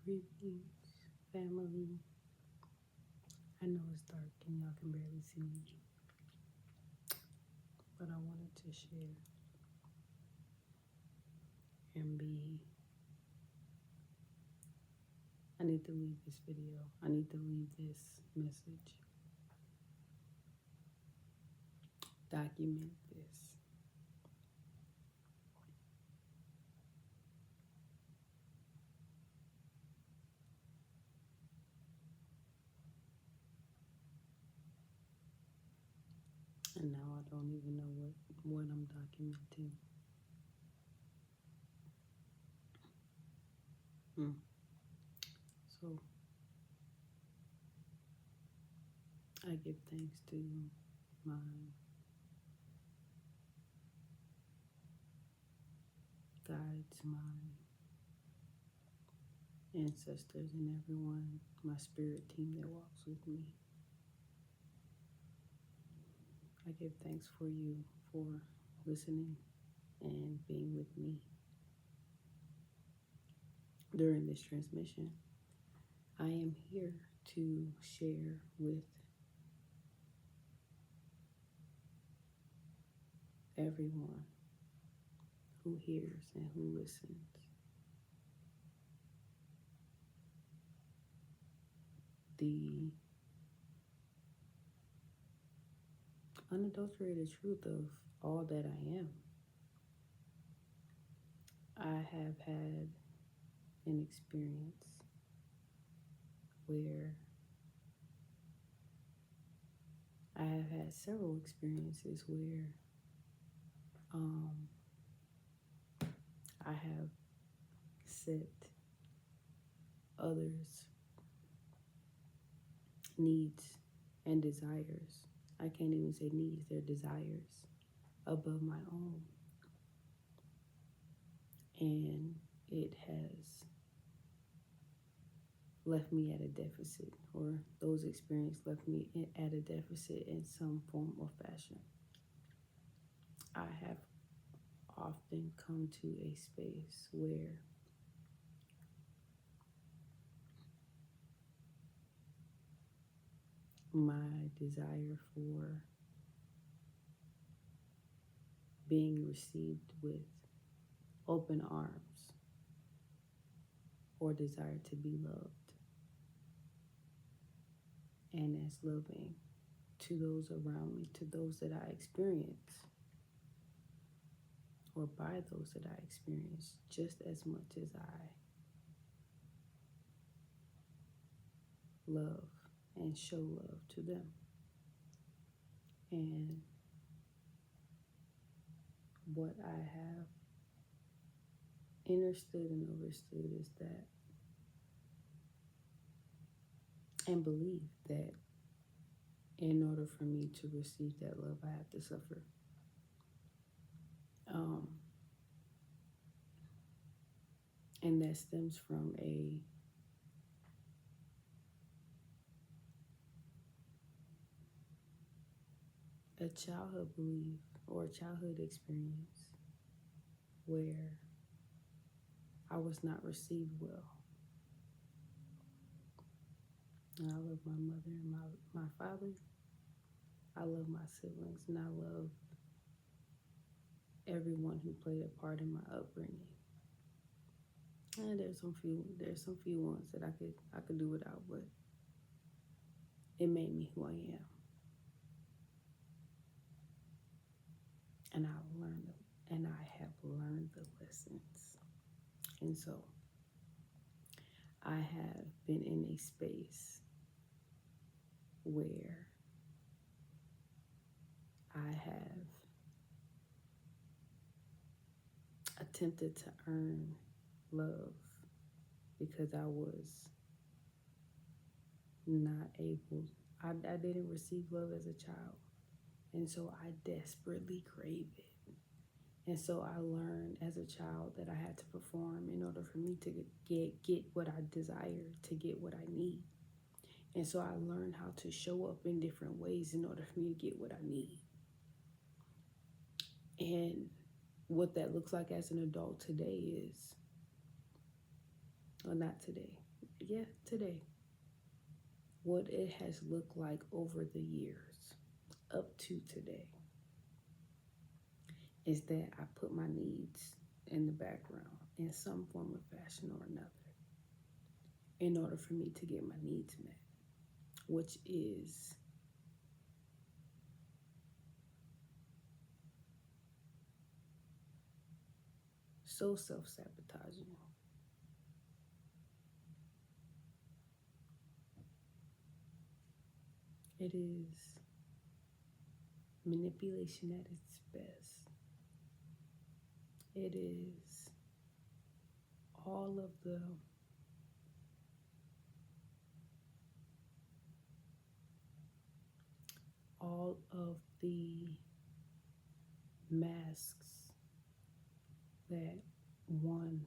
Greetings, family. I know it's dark and y'all can barely see me, but I wanted to share and be. I need to leave this video. I need to leave this message. Document this. And now I don't even know what I'm documenting. So I give thanks to my guides, my ancestors, and everyone, my spirit team that walks with me. I give thanks for you for listening and being with me during this transmission. I am here to share with everyone who hears and who listens the unadulterated truth of all that I am. I have had an experience where I have had several experiences where I have set others' needs and desires. I can't even say needs, they're desires above my own. And it has left me at a deficit, or those experiences left me at a deficit in some form or fashion. I have often come to a space where my desire for being received with open arms or desire to be loved and as loving to those around me, to those that I experience, or by those that I experience, just as much as I love and show love to them. And what I have understood and overstood is that, and believe that in order for me to receive that love, I have to suffer. And that stems from a childhood belief or a childhood experience where I was not received well. And I love my mother and my father. I love my siblings, and I love everyone who played a part in my upbringing. And there's some few ones that I could do without, but it made me who I am. And I have learned the lessons. And so I have been in a space where I have attempted to earn love because I was not able, I didn't receive love as a child. And so I desperately craved it. And so I learned as a child that I had to perform in order for me to get what I desire, to get what I need. And so I learned how to show up in different ways in order for me to get what I need. And what that looks like as an adult today is or not today, yeah, today, what it has looked like over the years up to today is that I put my needs in the background in some form of fashion or another in order for me to get my needs met, which is so self sabotaging. It is manipulation at its best. It is all of the masks that one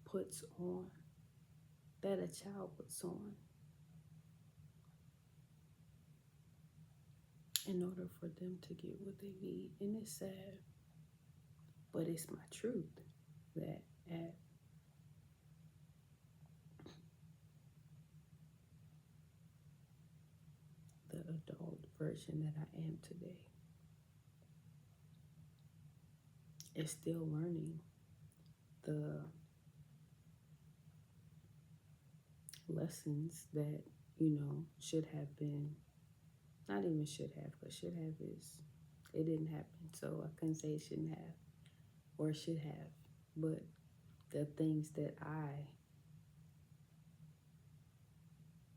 puts on, that a child puts on in order for them to get what they need. And it's sad, but it's my truth that at the adult version that I am today is still learning the lessons that, should have been, not even should have, but should have is, it didn't happen. So I couldn't say it shouldn't have or should have, but the things that I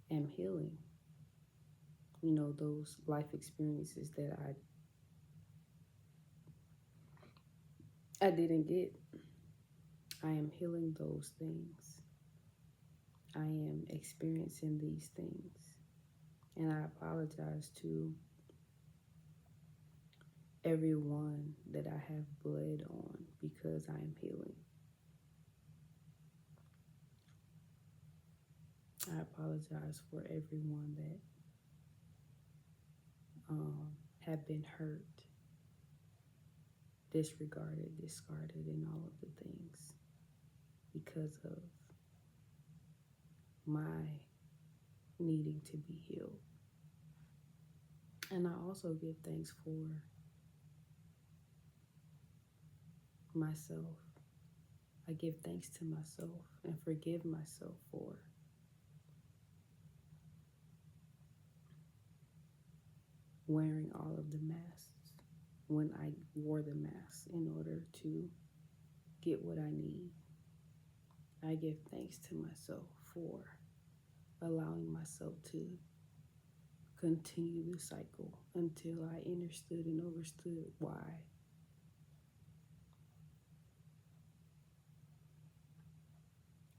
am healing, those life experiences that I didn't get, I am healing those things. I am experiencing these things. And I apologize to everyone that I have bled on because I am healing. I apologize for everyone that have been hurt, disregarded, discarded, and all of the things because of my needing to be healed. And I also give thanks for myself. I give thanks to myself and forgive myself for wearing all of the masks when I wore the masks in order to get what I need. I give thanks to myself for allowing myself to continue the cycle until I understood and overstood why.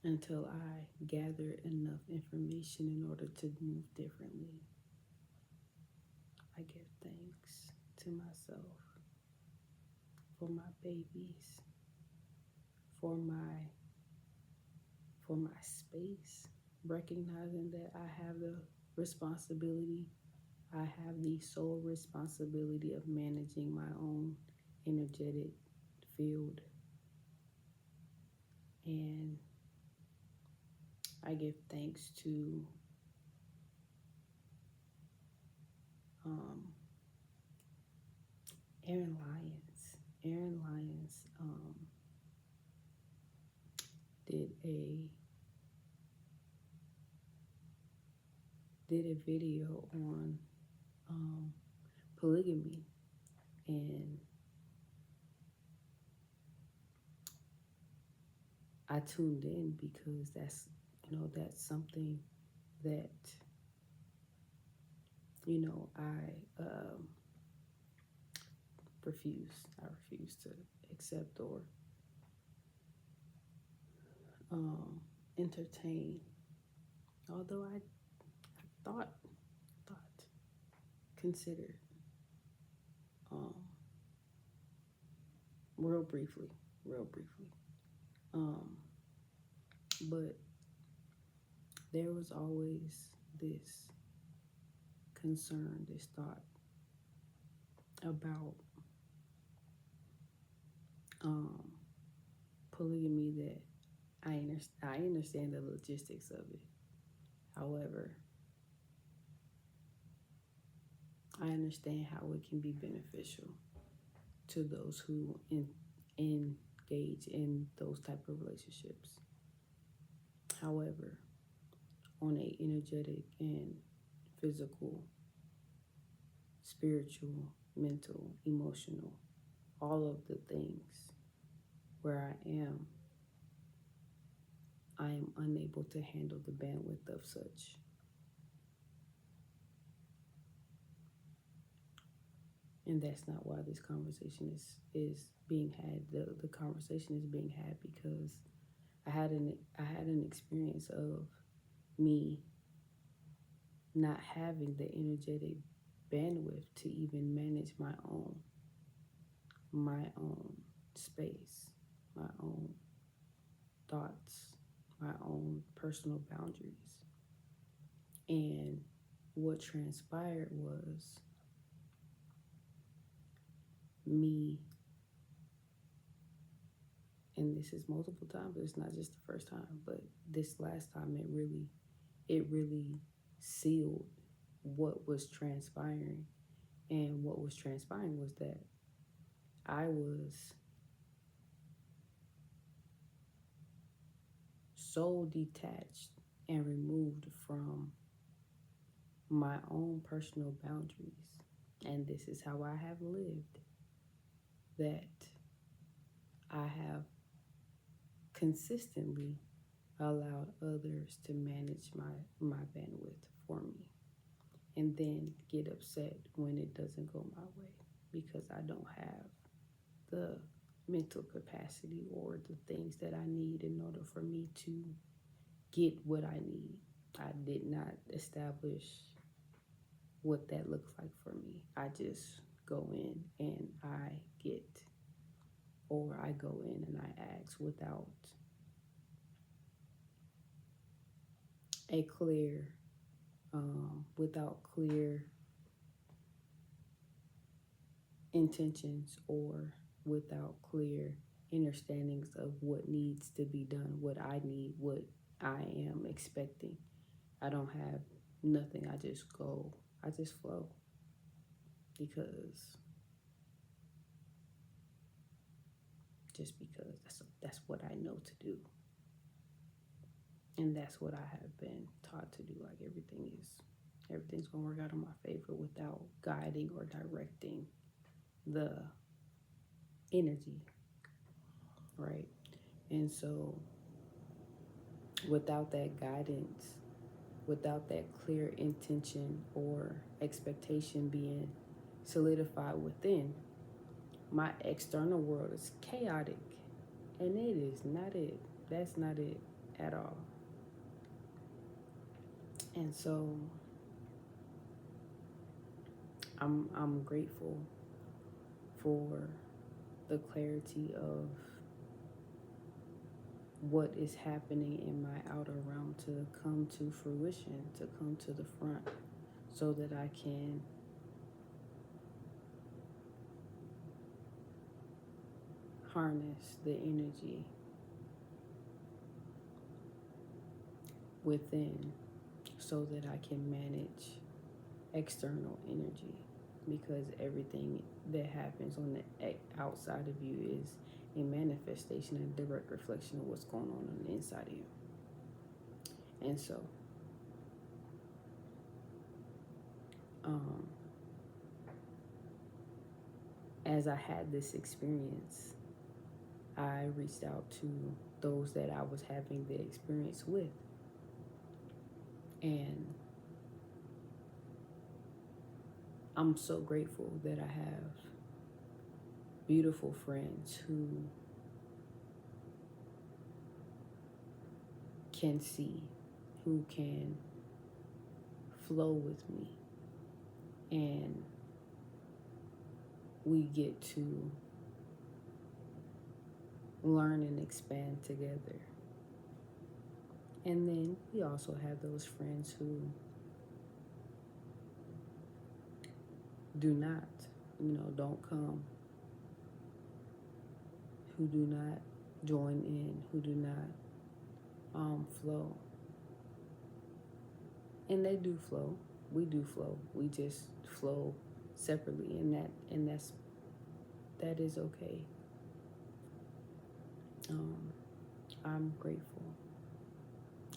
Until I gathered enough information in order to move differently. I give thanks to myself for my babies, for my space, recognizing that I have the responsibility, I have the sole responsibility of managing my own energetic field. And I give thanks to Aaron Lyons. Aaron Lyons did a video on polygamy, and I tuned in because that's something that I refuse to accept or entertain. Although I thought, considered, real briefly, but there was always this concern, this thought about polygamy that I understand the logistics of it. However, I understand how it can be beneficial to those who engage in those type of relationships. However, on a energetic and physical, spiritual, mental, emotional, all of the things where I am unable to handle the bandwidth of such. And that's not why this conversation is being had. The conversation is being had because I had an experience of me not having the energetic bandwidth to even manage my own space, my own thoughts, my own personal boundaries. And what transpired was me, and this is multiple times, but it's not just the first time, but this last time it really sealed what was transpiring. And what was transpiring was that I was so detached and removed from my own personal boundaries. And this is how I have lived, that I have consistently allowed others to manage my bandwidth for me, and then get upset when it doesn't go my way because I don't have the mental capacity or the things that I need in order for me to get what I need. I did not establish what that looks like for me. I just go in and I get, or I go in and I ask a clear, without clear intentions or without clear understandings of what needs to be done, what I need, what I am expecting. I don't have nothing. I just go. I just flow because that's what I know to do, and that's what I have been taught to do. Like everything's gonna work out in my favor without guiding or directing the energy, right? And so without that guidance, without that clear intention or expectation being solidified within, my external world is chaotic. And it is not it. That's not it at all. And so I'm grateful for the clarity of what is happening in my outer realm to come to fruition, to come to the front, so that I can harness the energy within so that I can manage external energy, because everything that happens on the outside of you is a manifestation and direct reflection of what's going on the inside of you. And so as I had this experience, I reached out to those that I was having the experience with, and I'm so grateful that I have beautiful friends who can see, who can flow with me, and we get to learn and expand together. And then we also have those friends who do not, don't come, who do not join in, who do not flow. And they do flow. We do flow. We just flow separately, that is okay. Um, I'm grateful.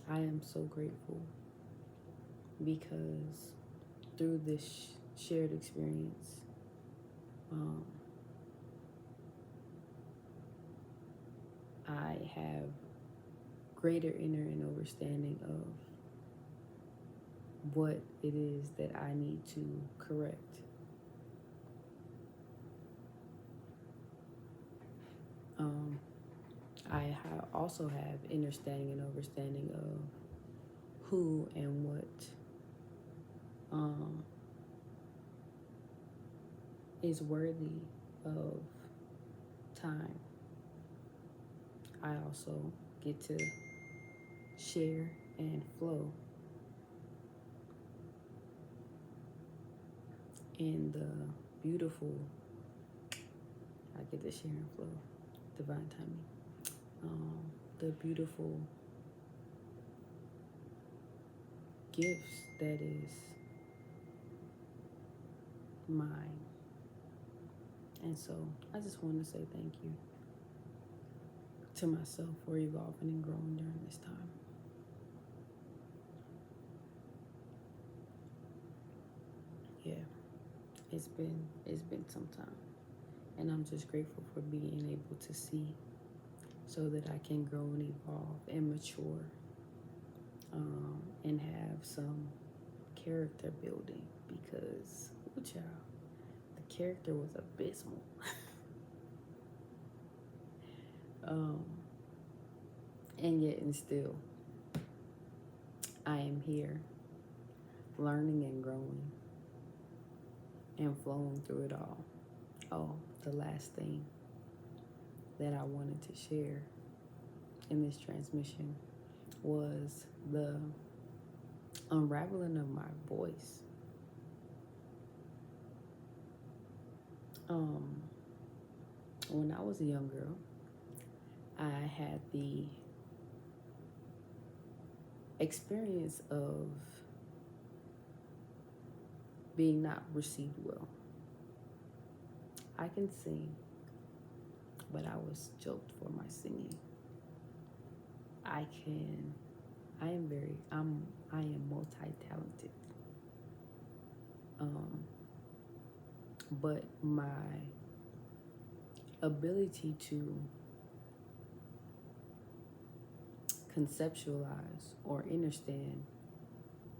I am so grateful because through this shared experience, um, I have greater inner and understanding of what it is that I need to correct. Um, also have understanding and understanding of who and what um, is worthy of time. I also get to share and flow in the beautiful, I get to share and flow, divine timing, the beautiful gifts that is mine. And so I just want to say thank you to myself for evolving and growing during this time. Yeah, it's been some time. And I'm just grateful for being able to see so that I can grow and evolve and mature, and have some character building because, ooh, child, the character was abysmal. um, and yet and still, I am here learning and growing and flowing through it all. Oh, the last thing that I wanted to share in this transmission was the unraveling of my voice. Um, when I was a young girl, I had the experience of being not received well. I can sing, but I was joked for my singing. I can, I am multi-talented. Um, but my ability to conceptualize or understand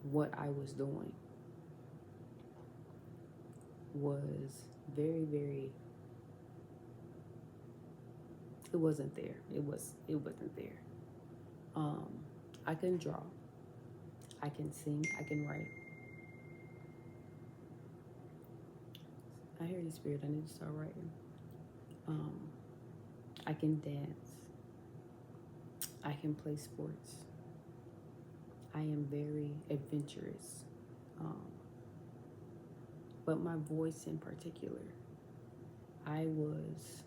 what I was doing was very, very, it wasn't there. It wasn't there. Um, I can draw, I can sing, I can write. I hear you, Spirit, I need to start writing. Um, I can dance, I can play sports. I am very adventurous. Um, but my voice in particular, I was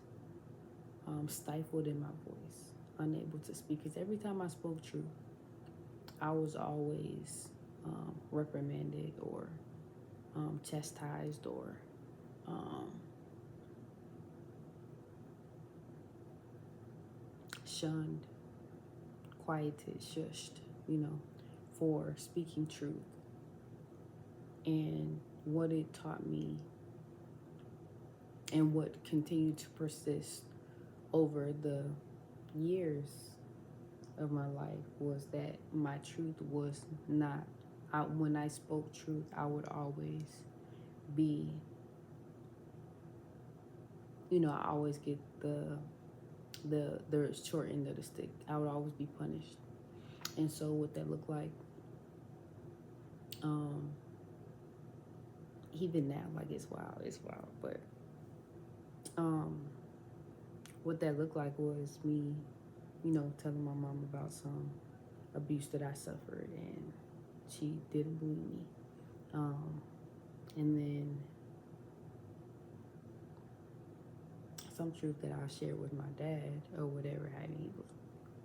stifled in my voice, unable to speak. Because every time I spoke truth, I was always reprimanded or chastised or um, shunned, quieted, shushed, for speaking truth. And what it taught me and what continued to persist over the years of my life was that my truth was not, when I spoke truth, I would always be, I always get the short end of the stick. I would always be punished. And so what that looked like, um, even now, like it's wild. But what that looked like was me, telling my mom about some abuse that I suffered, and she didn't believe me. And then some truth that I shared with my dad or whatever,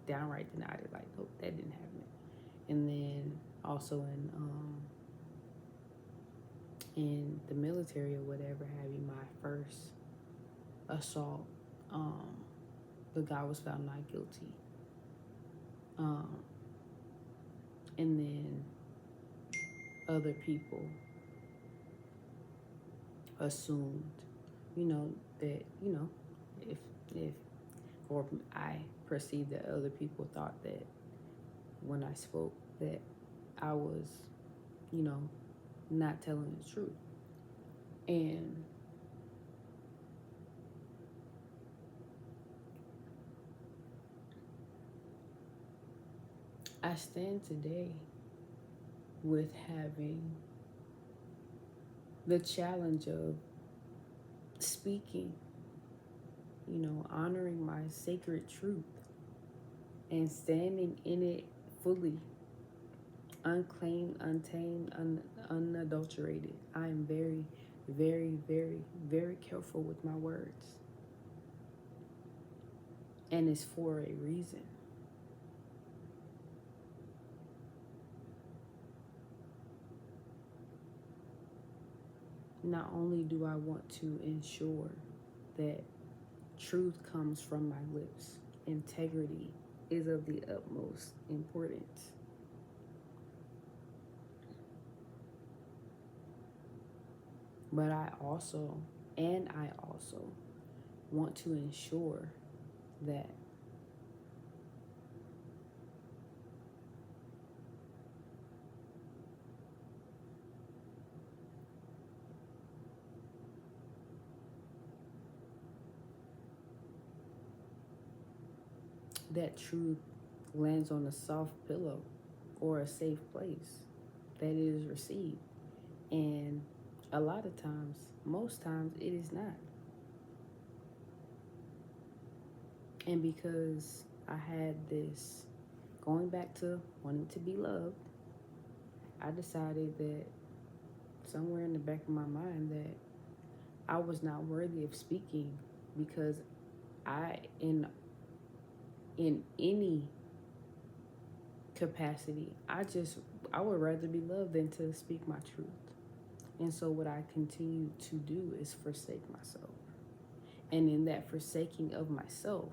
downright denied it. Like, nope, that didn't happen. And then also in the military or whatever have you, my first assault, the guy was found not guilty. And then other people assumed, that, if if or I perceived that other people thought that when I spoke that I was, not telling the truth. And I stand today with having the challenge of speaking, honoring my sacred truth and standing in it fully, unclaimed, untamed, unadulterated. I am very, very, very, very careful with my words. And it's for a reason. Not only do I want to ensure that truth comes from my lips, integrity is of the utmost importance. But I also want to ensure that that truth lands on a soft pillow or a safe place that it is received. And a lot of times, most times, it is not. And because I had this, going back to wanting to be loved, I decided that somewhere in the back of my mind that I was not worthy of speaking because I, in any capacity, I would rather be loved than to speak my truth. And so what I continue to do is forsake myself. And in that forsaking of myself,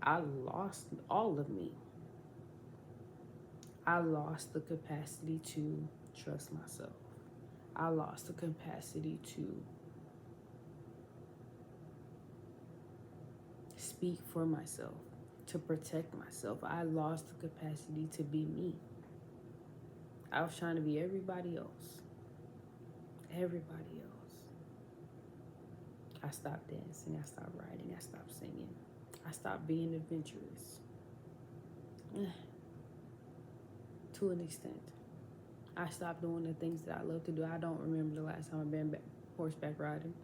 I lost all of me. I lost the capacity to trust myself. I lost the capacity to speak for myself, to protect myself. I lost the capacity to be me. I was trying to be everybody else. Everybody else. I stopped dancing. I stopped writing. I stopped singing. I stopped being adventurous. To an extent. I stopped doing the things that I love to do. I don't remember the last time I've been horseback riding.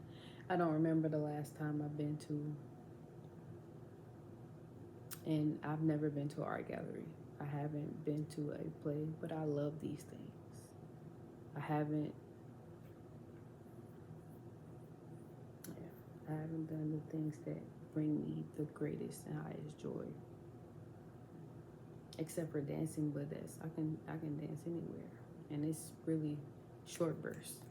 I don't remember the last time I've been to, and I've never been to an art gallery. I haven't been to a play, but I love these things. I haven't done the things that bring me the greatest and highest joy. Except for dancing, but I can dance anywhere. And it's really short bursts.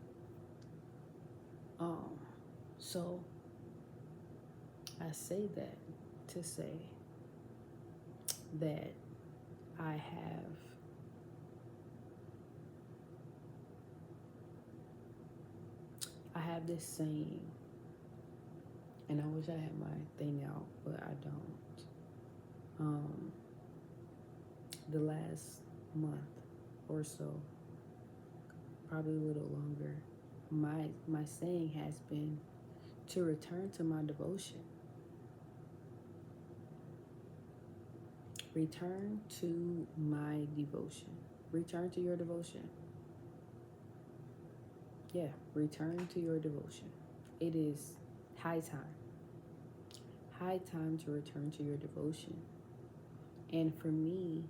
So I say that to say that I have this saying, and I wish I had my thing out, but I don't. The last month or so, probably a little longer, my saying has been to return to my devotion. Return to my devotion. Return to your devotion. Yeah, return to your devotion. It is high time. High time to return to your devotion. And for me,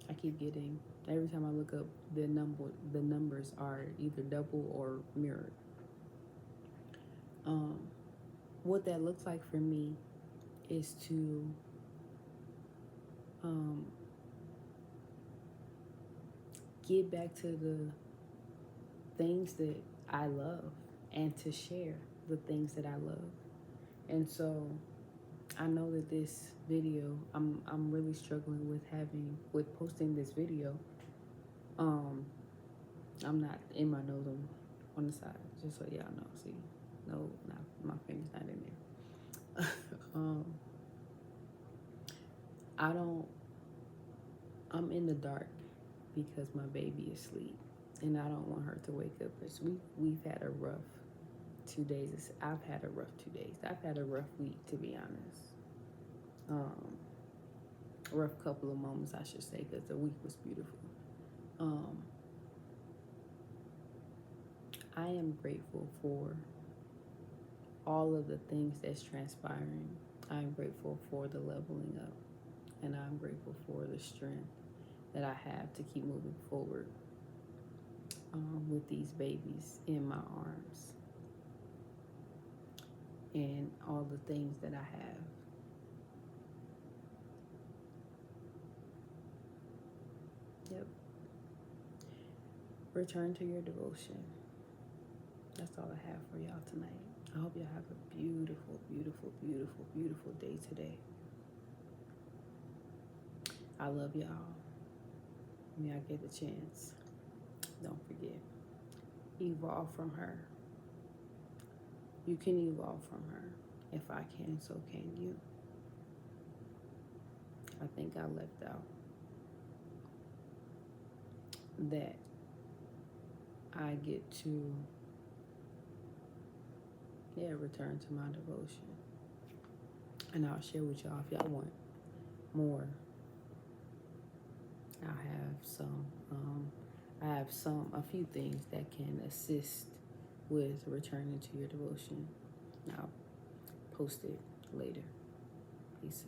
I keep getting, every time I look up, the numbers are either double or mirrored. What that looks like for me is to um, get back to the things that I love and to share the things that I love. And so I know that this video, I'm really struggling with posting this video. Um, I'm not in my nose on the side, just so y'all know. See, no, not my finger's not in there. I don't. I'm in the dark because my baby is asleep, and I don't want her to wake up. Because we've had a rough 2 days. I've had a rough 2 days. I've had a rough week, to be honest. A rough couple of moments, I should say, because the week was beautiful. I am grateful for all of the things that's transpiring. I'm grateful for the leveling up, and I'm grateful for the strength that I have to keep moving forward with these babies in my arms and all the things that I have. Yep. Return to your devotion. That's all I have for y'all tonight. I hope y'all have a beautiful, beautiful, beautiful, beautiful day today. I love y'all. May I get the chance. Don't forget. Evolve from her. You can evolve from her. If I can, so can you. I think I left out that I get to, return to my devotion. And I'll share with y'all if y'all want more. I have a few things that can assist with returning to your devotion. I'll post it later. Peace.